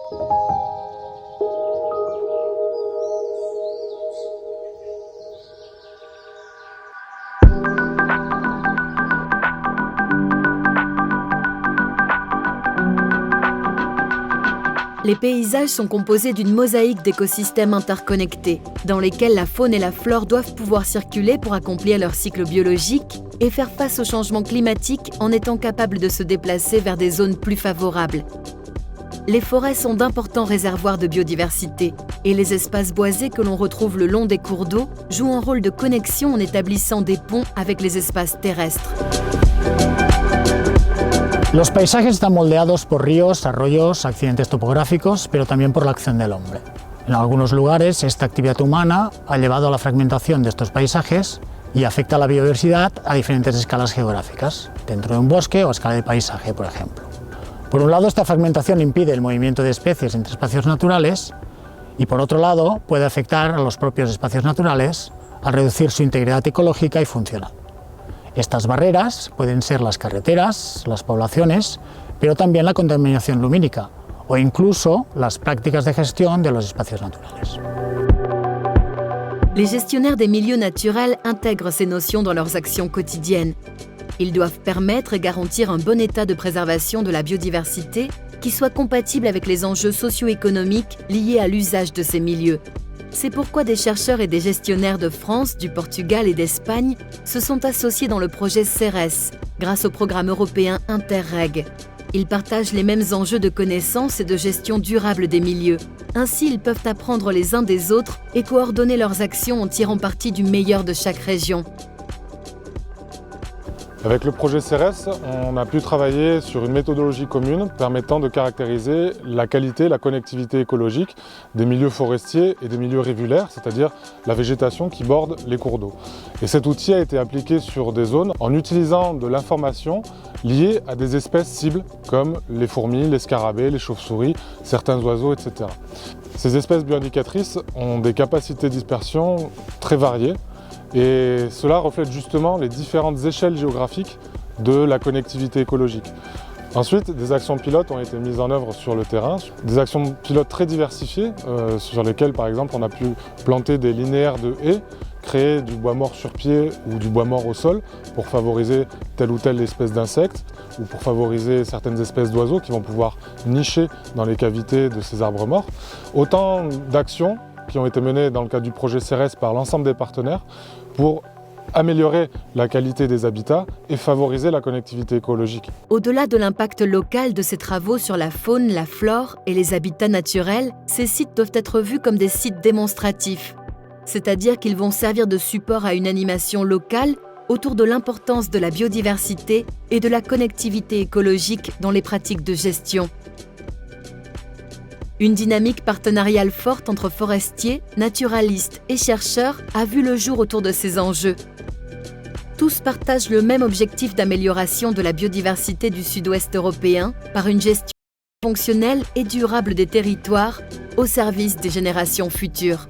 Les paysages sont composés d'une mosaïque d'écosystèmes interconnectés, dans lesquels la faune et la flore doivent pouvoir circuler pour accomplir leur cycle biologique et faire face au changement climatique en étant capables de se déplacer vers des zones plus favorables. Les forêts sont d'importants réservoirs de biodiversité et les espaces boisés que l'on retrouve le long des cours d'eau jouent un rôle de connexion en établissant des ponts avec les espaces terrestres. Los paisajes están moldeados por ríos, arroyos, accidentes topográficos, pero también por la acción del hombre. En algunos lugares, esta actividad humana ha llevado a la fragmentación de estos paisajes y afecta a la biodiversidad a diferentes escalas geográficas, dentro de un bosque o a escala de paisaje, por ejemplo. Por un lado, esta fragmentación impide el movimiento de especies entre espacios naturales y, por otro lado, puede afectar a los propios espacios naturales al reducir su integridad ecológica y funcional. Estas barreras pueden ser las carreteras, las poblaciones, pero también la contaminación lumínica o incluso las prácticas de gestión de los espacios naturales. Les gestionnaires des milieux naturels intègrent ces notions dans leurs actions quotidiennes. Ils doivent permettre et garantir un bon état de préservation de la biodiversité qui soit compatible avec les enjeux socio-économiques liés à l'usage de ces milieux. C'est pourquoi des chercheurs et des gestionnaires de France, du Portugal et d'Espagne se sont associés dans le projet CERES, grâce au programme européen Interreg. Ils partagent les mêmes enjeux de connaissance et de gestion durable des milieux. Ainsi, ils peuvent apprendre les uns des autres et coordonner leurs actions en tirant parti du meilleur de chaque région. Avec le projet CERES, on a pu travailler sur une méthodologie commune permettant de caractériser la qualité, la connectivité écologique des milieux forestiers et des milieux rivulaires, c'est-à-dire la végétation qui borde les cours d'eau. Et cet outil a été appliqué sur des zones en utilisant de l'information liée à des espèces cibles comme les fourmis, les scarabées, les chauves-souris, certains oiseaux, etc. Ces espèces bioindicatrices ont des capacités de dispersion très variées. Et cela reflète justement les différentes échelles géographiques de la connectivité écologique. Ensuite, des actions pilotes ont été mises en œuvre sur le terrain, des actions pilotes très diversifiées, sur lesquelles par exemple on a pu planter des linéaires de haies, créer du bois mort sur pied ou du bois mort au sol pour favoriser telle ou telle espèce d'insectes ou pour favoriser certaines espèces d'oiseaux qui vont pouvoir nicher dans les cavités de ces arbres morts. Autant d'actions qui ont été menées dans le cadre du projet CERES par l'ensemble des partenaires pour améliorer la qualité des habitats et favoriser la connectivité écologique. Au-delà de l'impact local de ces travaux sur la faune, la flore et les habitats naturels, ces sites doivent être vus comme des sites démonstratifs, c'est-à-dire qu'ils vont servir de support à une animation locale autour de l'importance de la biodiversité et de la connectivité écologique dans les pratiques de gestion. Une dynamique partenariale forte entre forestiers, naturalistes et chercheurs a vu le jour autour de ces enjeux. Tous partagent le même objectif d'amélioration de la biodiversité du sud-ouest européen par une gestion fonctionnelle et durable des territoires au service des générations futures.